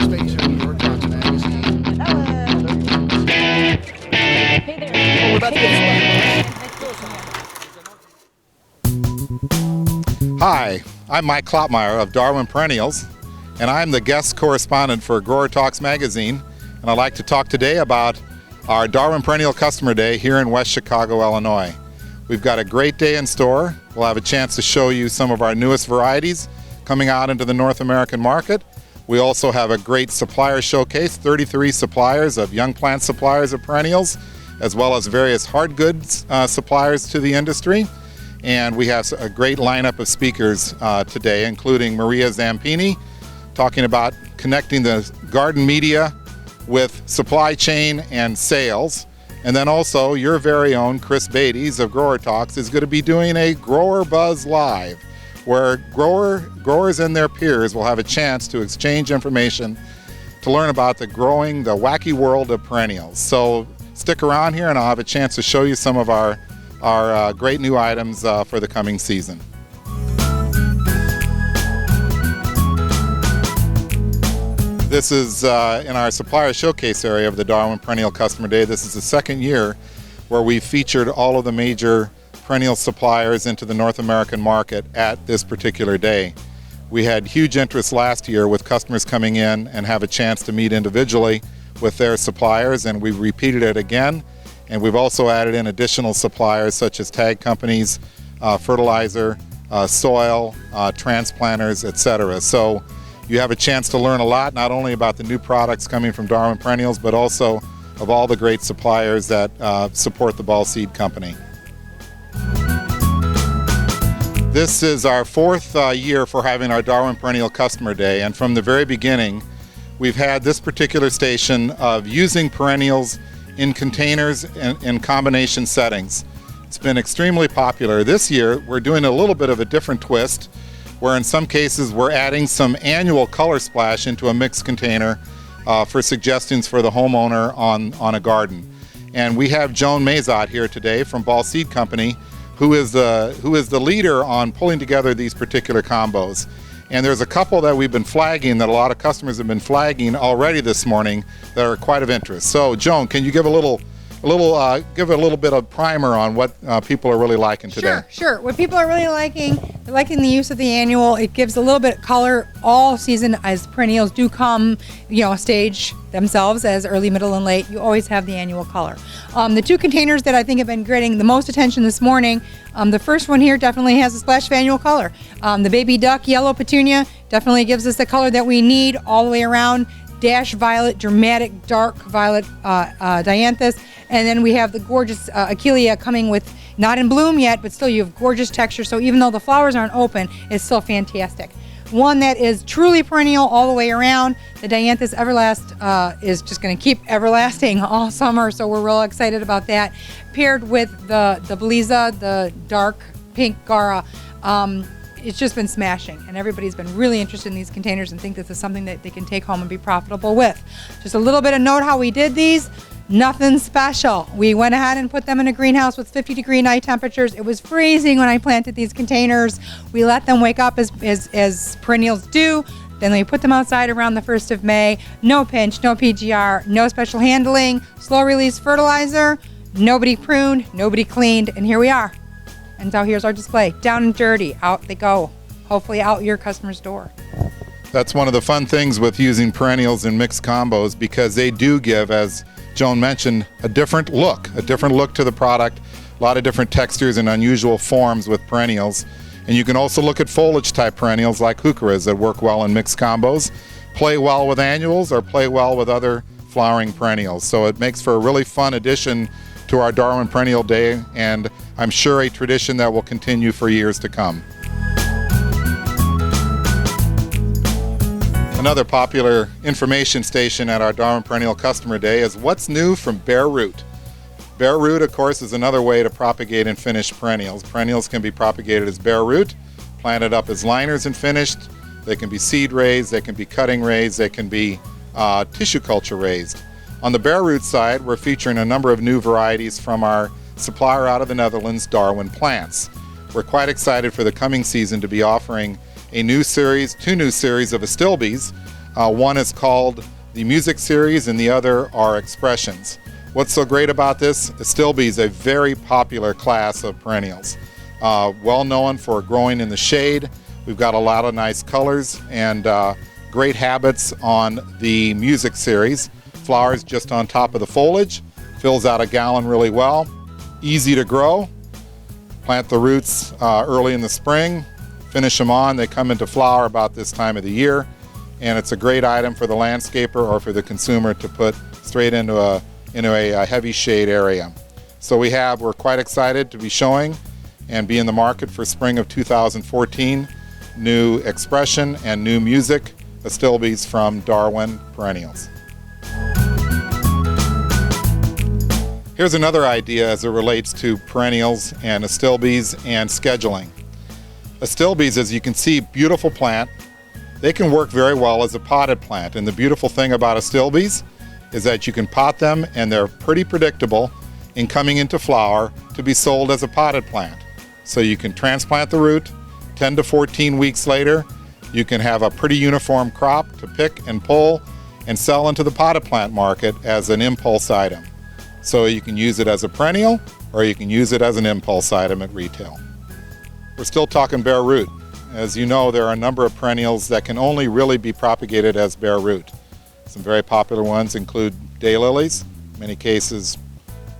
space here in Growertalks magazine. Hey there. Oh, we're about to get Hi, I'm Mike Klopmeyer of Darwin Perennials, and I'm the guest correspondent for Growertalks magazine, and I'd like to talk today about our Darwin Perennial Customer Day here in West Chicago, Illinois. We've got a great day in store. We'll have a chance to show you some of our newest varieties coming out into the North American market. We also have a great supplier showcase, 33 suppliers of young plant suppliers of perennials, as well as various hard goods suppliers to the industry. And we have a great lineup of speakers today, including Maria Zampini, talking about connecting the garden media with supply chain and sales. And then also your very own Chris Beatties of Growertalks is going to be doing a Grower Buzz Live, where growers and their peers will have a chance to exchange information to learn about the wacky world of perennials. So stick around here and I'll have a chance to show you some of our great new items for the coming season. This is in our supplier showcase area of the Darwin Perennial Customer Day. This is the second year where we've featured all of the major perennial suppliers into the North American market at this particular day. We had huge interest last year with customers coming in and have a chance to meet individually with their suppliers, and we've repeated it again. And we've also added in additional suppliers such as tag companies, fertilizer, soil, transplanters, etc. So you have a chance to learn a lot, not only about the new products coming from Darwin Perennials, but also of all the great suppliers that support the Ball Seed Company. This is our fourth year for having our Darwin Perennial Customer Day, and from the very beginning, we've had this particular station of using perennials in containers and in combination settings. It's been extremely popular. This year we're doing a little bit of a different twist, where in some cases we're adding some annual color splash into a mixed container for suggestions for the homeowner on a garden. And we have Joan Mazot here today from Ball Seed Company, who is the leader on pulling together these particular combos. And there's a couple that we've been flagging, that a lot of customers have been flagging already this morning, that are quite of interest. So, Joan, can you give a little bit of primer on what people are really liking today? Sure. What people are really liking, they're liking the use of the annual. It gives a little bit of color all season, as perennials do come, stage themselves as early, middle, and late. You always have the annual color. The two containers that I think have been getting the most attention this morning, the first one here definitely has a splash of annual color. The baby duck yellow petunia definitely gives us the color that we need all the way around. Dash violet, dramatic dark violet dianthus, and then we have the gorgeous achillea coming with, not in bloom yet, but still you have gorgeous texture, so even though the flowers aren't open, it's still fantastic. One that is truly perennial all the way around, the Dianthus Everlast is just going to keep everlasting all summer, so we're real excited about that. Paired with the Beliza, the dark pink Gara, it's just been smashing, and everybody's been really interested in these containers and think this is something that they can take home and be profitable with. Just a little bit of note how we did these. Nothing special. We went ahead and put them in a greenhouse with 50-degree night temperatures. It was freezing when I planted these containers. We let them wake up as perennials do. Then we put them outside around the 1st of May. No pinch, no PGR, no special handling, slow release fertilizer, nobody pruned, nobody cleaned, and here we are. And so here's our display. Down and dirty, out they go. Hopefully out your customer's door. That's one of the fun things with using perennials in mixed combos, because they do give, as Joan mentioned, a different look to the product, a lot of different textures and unusual forms with perennials. And you can also look at foliage type perennials like heucheras that work well in mixed combos, play well with annuals, or play well with other flowering perennials. So it makes for a really fun addition to our Darwin Perennial Day, and I'm sure a tradition that will continue for years to come. Another popular information station at our Darwin Perennial Customer Day is What's New from Bare Root. Bare root, of course, is another way to propagate and finish perennials. Perennials can be propagated as bare root, planted up as liners and finished. They can be seed raised, they can be cutting raised, they can be tissue culture raised. On the bare root side, we're featuring a number of new varieties from our supplier out of the Netherlands, Darwin Plants. We're quite excited for the coming season to be offering a new series, two new series of astilbes One is called the Music Series and the other are Expressions. What's so great about this? Astilbe is a very popular class of perennials. Well known for growing in the shade. We've got a lot of nice colors and great habits on the Music Series. Flowers just on top of the foliage, fills out a gallon really well, easy to grow. Plant the roots early in the spring, finish them on, they come into flower about this time of the year, and it's a great item for the landscaper or for the consumer to put straight into a heavy shade area. So we're quite excited to be showing and be in the market for spring of 2014, new Expression and new Music Astilbes from Darwin Perennials. Here's another idea as it relates to perennials and Astilbes and scheduling. Astilbes, as you can see, beautiful plant. They can work very well as a potted plant, and the beautiful thing about Astilbes is that you can pot them and they're pretty predictable in coming into flower to be sold as a potted plant. So you can transplant the root, 10 to 14 weeks later, you can have a pretty uniform crop to pick and pull and sell into the potted plant market as an impulse item. So you can use it as a perennial or you can use it as an impulse item at retail. We're still talking bare root. As you know, there are a number of perennials that can only really be propagated as bare root. Some very popular ones include daylilies, in many cases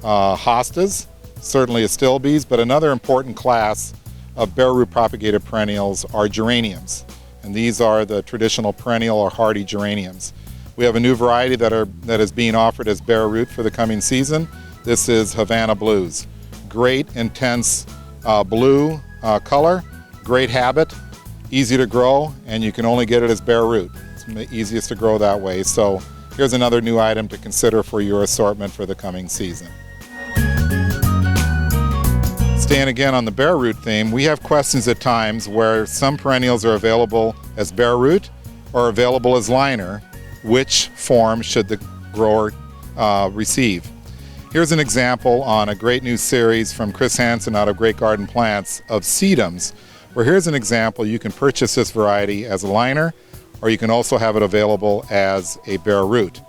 hostas, certainly Astilbes, but another important class of bare root propagated perennials are geraniums. And these are the traditional perennial or hardy geraniums. We have a new variety that is being offered as bare root for the coming season. This is Havana Blues. Great, intense blue color, great habit, easy to grow, and you can only get it as bare root. It's the easiest to grow that way. So here's another new item to consider for your assortment for the coming season. Staying again on the bare root theme, we have questions at times where some perennials are available as bare root or available as liner. Which form should the grower receive? Here's an example on a great new series from Chris Hansen out of Great Garden Plants of sedums, where here's an example. You can purchase this variety as a liner, or you can also have it available as a bare root.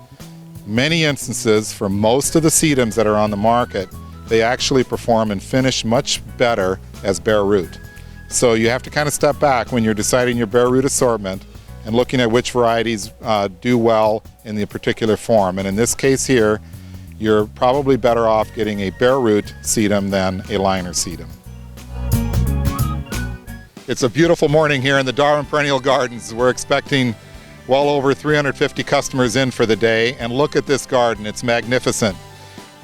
Many instances, for most of the sedums that are on the market, they actually perform and finish much better as bare root. So you have to kind of step back when you're deciding your bare root assortment and looking at which varieties do well in the particular form. And in this case here, you're probably better off getting a bare root sedum than a liner sedum. It's a beautiful morning here in the Darwin Perennial Gardens. We're expecting well over 350 customers in for the day, and look at this garden, it's magnificent.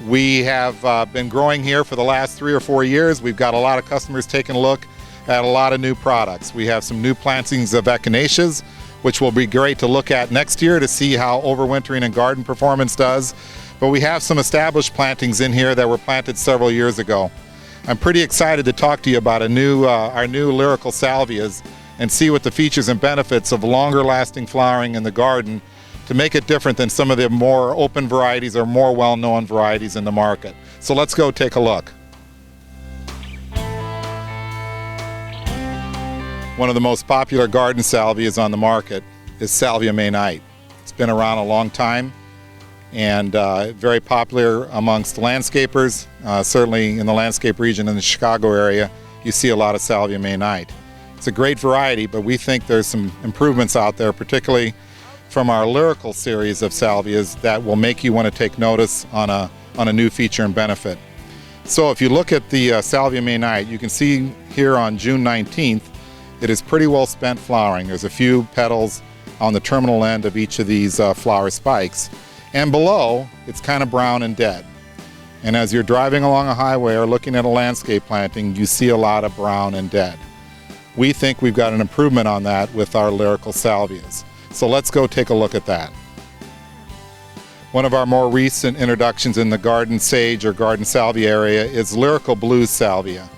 We have been growing here for the last 3 or 4 years. We've got a lot of customers taking a look at a lot of new products. We have some new plantings of echinaceas, which will be great to look at next year to see how overwintering and garden performance does. But we have some established plantings in here that were planted several years ago. I'm pretty excited to talk to you about our new lyrical salvias and see what the features and benefits of longer lasting flowering in the garden to make it different than some of the more open varieties or more well-known varieties in the market. So let's go take a look. One of the most popular garden salvias on the market is Salvia May Night. It's been around a long time and very popular amongst landscapers. Certainly in the landscape region in the Chicago area, you see a lot of Salvia May Night. It's a great variety, but we think there's some improvements out there, particularly from our lyrical series of salvias that will make you want to take notice on a new feature and benefit. So if you look at the Salvia May Night, you can see here on June 19th, it is pretty well spent flowering. There's a few petals on the terminal end of each of these flower spikes. And below, it's kind of brown and dead. And as you're driving along a highway or looking at a landscape planting, you see a lot of brown and dead. We think we've got an improvement on that with our lyrical salvias. So let's go take a look at that. One of our more recent introductions in the garden sage or garden salvia area is lyrical blues salvia.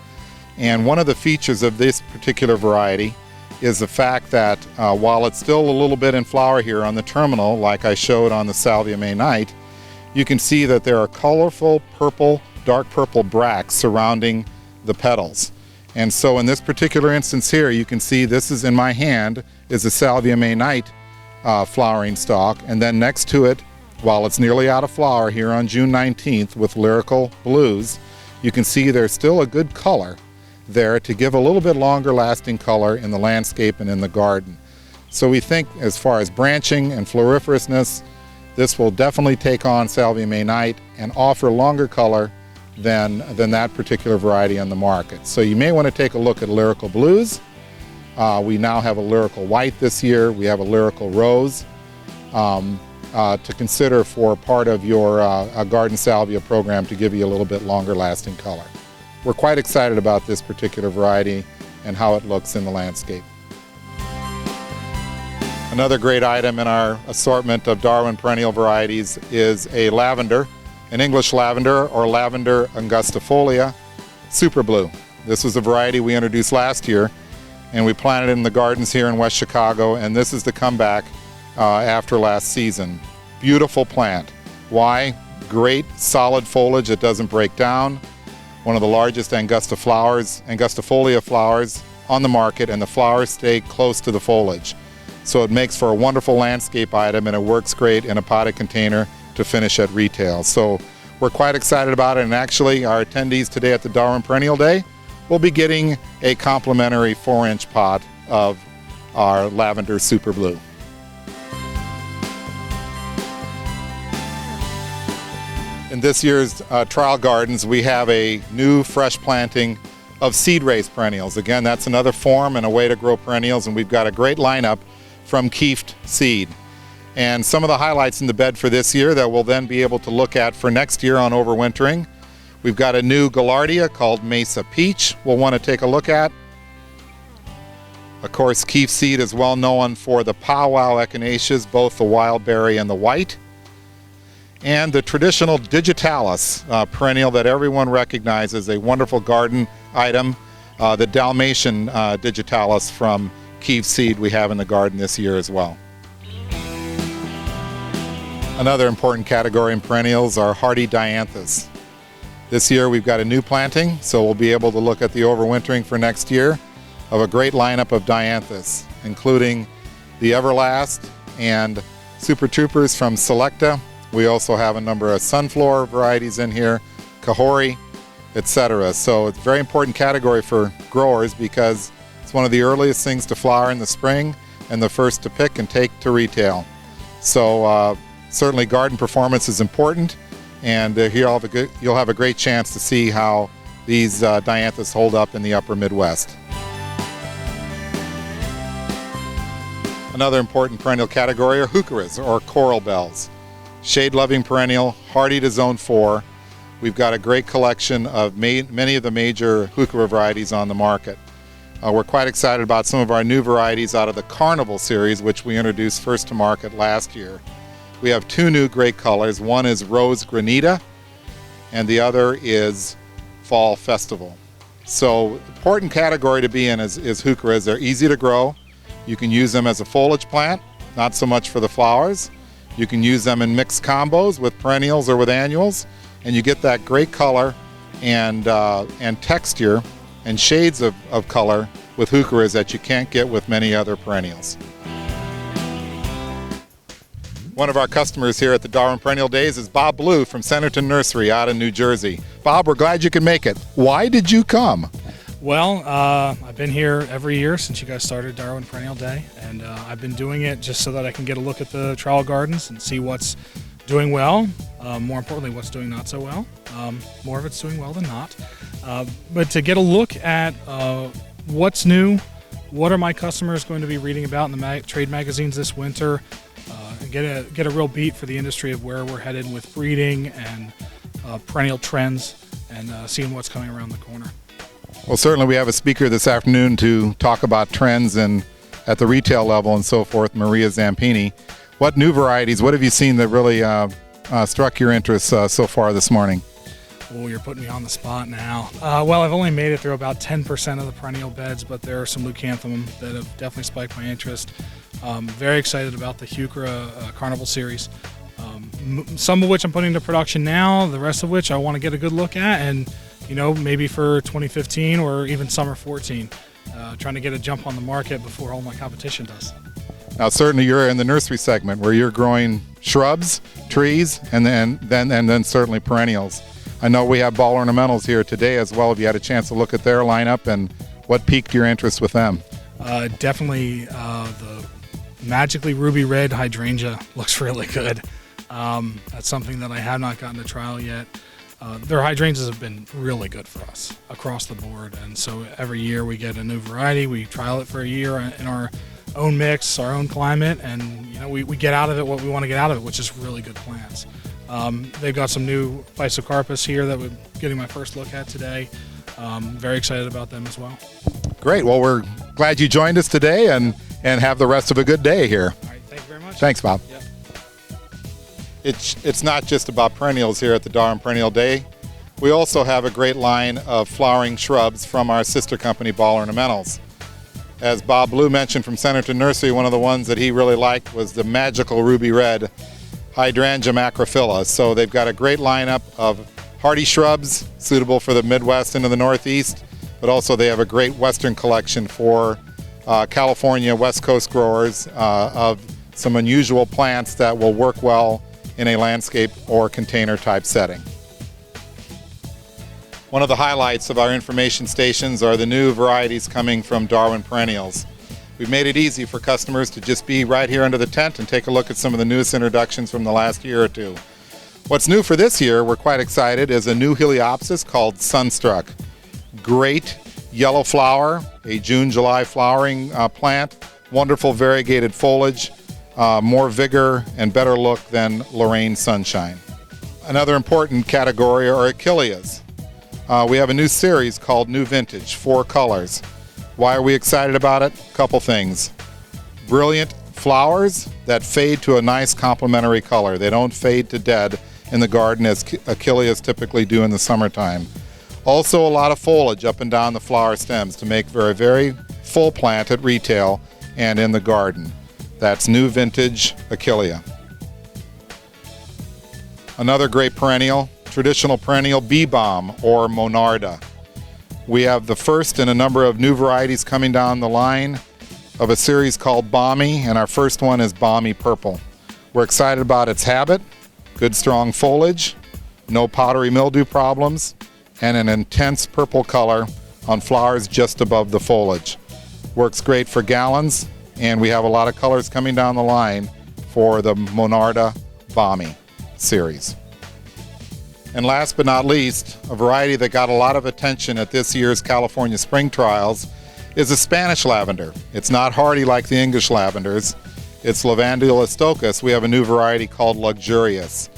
And one of the features of this particular variety is the fact that while it's still a little bit in flower here on the terminal, like I showed on the Salvia May Night, you can see that there are colorful purple, dark purple bracts surrounding the petals. And so in this particular instance here, you can see this is in my hand, is a Salvia May Night flowering stalk. And then next to it, while it's nearly out of flower here on June 19th with Lyrical Blues, you can see there's still a good color there to give a little bit longer lasting color in the landscape and in the garden. So we think as far as branching and floriferousness, this will definitely take on Salvia May Night and offer longer color than that particular variety on the market. So you may want to take a look at Lyrical Blues. We now have a Lyrical White this year. We have a Lyrical Rose to consider for part of your garden salvia program to give you a little bit longer lasting color. We're quite excited about this particular variety and how it looks in the landscape. Another great item in our assortment of Darwin perennial varieties is a lavender, an English lavender or Lavender angustifolia Super Blue. This was a variety we introduced last year and we planted it in the gardens here in West Chicago, and this is the comeback after last season. Beautiful plant. Why? Great solid foliage that doesn't break down. One of the largest angustifolia flowers on the market, and the flowers stay close to the foliage. So it makes for a wonderful landscape item, and it works great in a potted container to finish at retail. So we're quite excited about it, and actually our attendees today at the Darwin Perennial Day will be getting a complimentary 4-inch pot of our Lavender Super Blue. In this year's trial gardens, we have a new fresh planting of seed raised perennials. Again, that's another form and a way to grow perennials, and we've got a great lineup from Kieft Seed. And some of the highlights in the bed for this year that we'll then be able to look at for next year on overwintering. We've got a new Gaillardia called Mesa Peach we'll want to take a look at. Of course, Kieft Seed is well known for the powwow echinaceas, both the wild berry and the white. And the traditional digitalis perennial that everyone recognizes, a wonderful garden item, the Dalmatian digitalis from Kieft Seed we have in the garden this year as well. Another important category in perennials are hardy dianthus. This year we've got a new planting, so we'll be able to look at the overwintering for next year of a great lineup of dianthus, including the Everlast and Super Troopers from Selecta. We also have a number of sunflower varieties in here, Kahori, etc. So it's a very important category for growers because it's one of the earliest things to flower in the spring and the first to pick and take to retail. So certainly garden performance is important, and you'll have a great chance to see how these dianthus hold up in the upper Midwest. Another important perennial category are heucheras or coral bells. Shade-loving perennial, hardy to zone 4. We've got a great collection of many of the major heuchera varieties on the market. We're quite excited about some of our new varieties out of the Carnival series, which we introduced first to market last year. We have 2 new great colors. One is Rose Granita, and the other is Fall Festival. So, important category to be in is heucheras. They're easy to grow. You can use them as a foliage plant, not so much for the flowers. You can use them in mixed combos with perennials or with annuals, and you get that great color and texture and shades of color with heucheras that you can't get with many other perennials. One of our customers here at the Darwin Perennial Days is Bob Blue from Centerton Nursery out in New Jersey. Bob, we're glad you could make it. Why did you come? Well, I've been here every year since you guys started Darwin Perennial Day, and I've been doing it just so that I can get a look at the trial gardens and see what's doing well, more importantly, what's doing not so well. More of it's doing well than not. But to get a look at what's new, what are my customers going to be reading about in the trade magazines this winter, and get a real beat for the industry of where we're headed with breeding and perennial trends, and seeing what's coming around the corner. Well, certainly we have a speaker this afternoon to talk about trends and at the retail level and so forth, Maria Zampini. What new varieties, what have you seen that really struck your interest so far this morning? Oh, you're putting me on the spot now. Well, I've only made it through about 10% of the perennial beds, but there are some leucanthemum that have definitely spiked my interest. Very excited about the Heuchera Carnival series. Some of which I'm putting into production now, the rest of which I want to get a good look at, and maybe for 2015 or even summer 14, trying to get a jump on the market before all my competition does. Now, certainly you're in the nursery segment where you're growing shrubs, trees, and then certainly perennials. I know we have ball ornamentals here today as well. Have you had a chance to look at their lineup, and what piqued your interest with them? Definitely the magically ruby red hydrangea looks really good. That's something that I have not gotten to trial yet. Their hydrangeas have been really good for us across the board, and so every year we get a new variety. We trial it for a year in our own mix, our own climate, and we get out of it what we want to get out of it, which is really good plants. They've got some new Physocarpus here that we're getting my first look at today. Very excited about them as well. Great. Well, we're glad you joined us today, and have the rest of a good day here. All right, thank you very much. Thanks, Bob. Yep. It's not just about perennials here at the Darwin Perennial Day. We also have a great line of flowering shrubs from our sister company, Ball Ornamentals. As Bob Blue mentioned from Centerton Nursery, one of the ones that he really liked was the magical ruby red Hydrangea macrophylla. So they've got a great lineup of hardy shrubs suitable for the Midwest into the Northeast, but also they have a great Western collection for California West Coast growers of some unusual plants that will work well in a landscape or container type setting. One of the highlights of our information stations are the new varieties coming from Darwin Perennials. We've made it easy for customers to just be right here under the tent and take a look at some of the newest introductions from the last year or two. What's new for this year, we're quite excited, is a new Heliopsis called Sunstruck. Great yellow flower, a June-July flowering plant, wonderful variegated foliage, more vigor and better look than Lorraine Sunshine. Another important category are Achilleas. We have a new series called New Vintage, 4 colors. Why are we excited about it? A couple things. Brilliant flowers that fade to a nice complementary color. They don't fade to dead in the garden as Achilleas typically do in the summertime. Also a lot of foliage up and down the flower stems to make for a very full plant at retail and in the garden. That's New Vintage Achillea. Another great perennial, traditional perennial bee balm or Monarda. We have the first in a number of new varieties coming down the line of a series called Balmy, and our first one is Balmy Purple. We're excited about its habit, good strong foliage, no powdery mildew problems, and an intense purple color on flowers just above the foliage. Works great for gallons, and we have a lot of colors coming down the line for the Monarda Balmy series. And last but not least, a variety that got a lot of attention at this year's California Spring Trials is a Spanish lavender. It's not hardy like the English lavenders. It's Lavandula stochas. We have a new variety called Luxurious.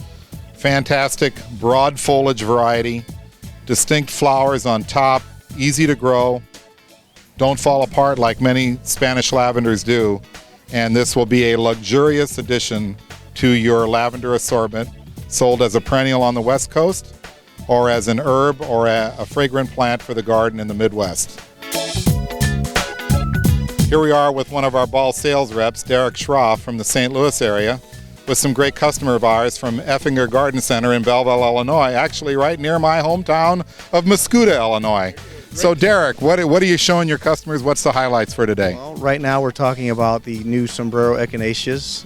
Fantastic broad foliage variety, distinct flowers on top, easy to grow, don't fall apart like many Spanish lavenders do, and this will be a luxurious addition to your lavender assortment, sold as a perennial on the West Coast or as an herb or a fragrant plant for the garden in the Midwest. Here we are with one of our ball sales reps, Derek Schroff from the St. Louis area, with some great customer of ours from Effinger Garden Center in Belleville, Illinois, actually right near my hometown of Mascoutah, Illinois. So Derek, what are you showing your customers? What's the highlights for today? Well, right now we're talking about the new Sombrero Echinaceas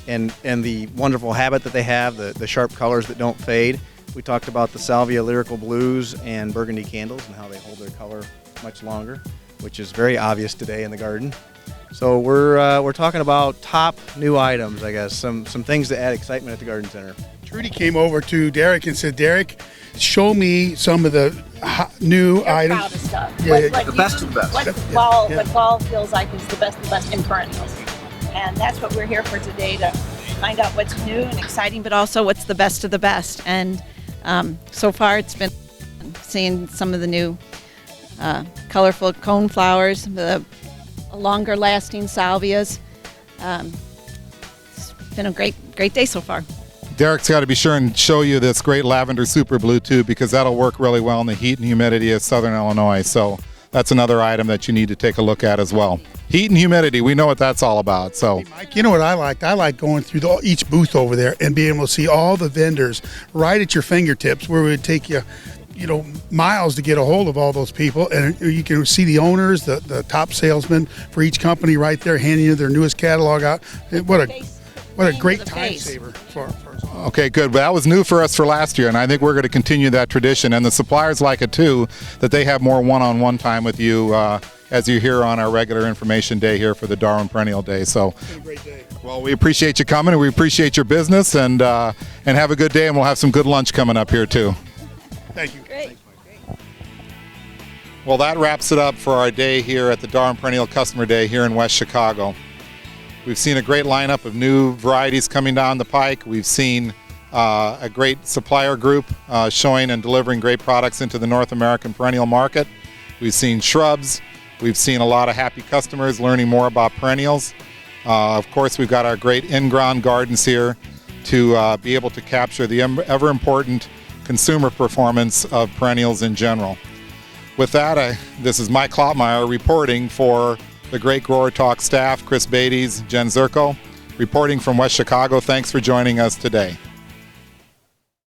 and the wonderful habit that they have, the sharp colors that don't fade. We talked about the Salvia Lyrical Blues and Burgundy Candles and how they hold their color much longer, which is very obvious today in the garden. So we're talking about top new items, I guess, some things to add excitement at the garden center. Trudy came over to Derek and said, Derek, show me some of the new items. Proud of stuff. Yeah, What the best of the best. What fall feels like is the best in perennials. And that's what we're here for today, to find out what's new and exciting, but also what's the best of the best. And so far it's been seeing some of the new colorful cone flowers, the longer lasting salvias. It's been a great day so far. Derek's got to be sure and show you this great lavender super blue too, because that'll work really well in the heat and humidity of southern Illinois. So that's another item that you need to take a look at as well. Heat and humidity, we know what that's all about. So, Hey, Mike, you know what I liked? I like going through each booth over there and being able to see all the vendors right at your fingertips, where we would take you miles to get a hold of all those people, and you can see the owners, the top salesmen for each company right there, handing you their newest catalog out. What a great time saver for us all. Okay, good. Well, that was new for us for last year, and I think we're going to continue that tradition. And the suppliers like it too, that they have more one-on-one time with you as you're here on our regular information day here for the Darwin Perennial Day. So, It's been a great day. well, we appreciate you coming, and we appreciate your business, and have a good day. And we'll have some good lunch coming up here too. Thank you. Great. Well, that wraps it up for our day here at the Darwin Perennial Customer Day here in West Chicago. We've seen a great lineup of new varieties coming down the pike. We've seen a great supplier group showing and delivering great products into the North American perennial market. We've seen shrubs. We've seen a lot of happy customers learning more about perennials. Of course, we've got our great in-ground gardens here to be able to capture the ever important consumer performance of perennials in general. With that, this is Mike Klopmeyer reporting for the great Grower Talk staff, Chris Beatties, Jen Zirko, reporting from West Chicago. Thanks for joining us today.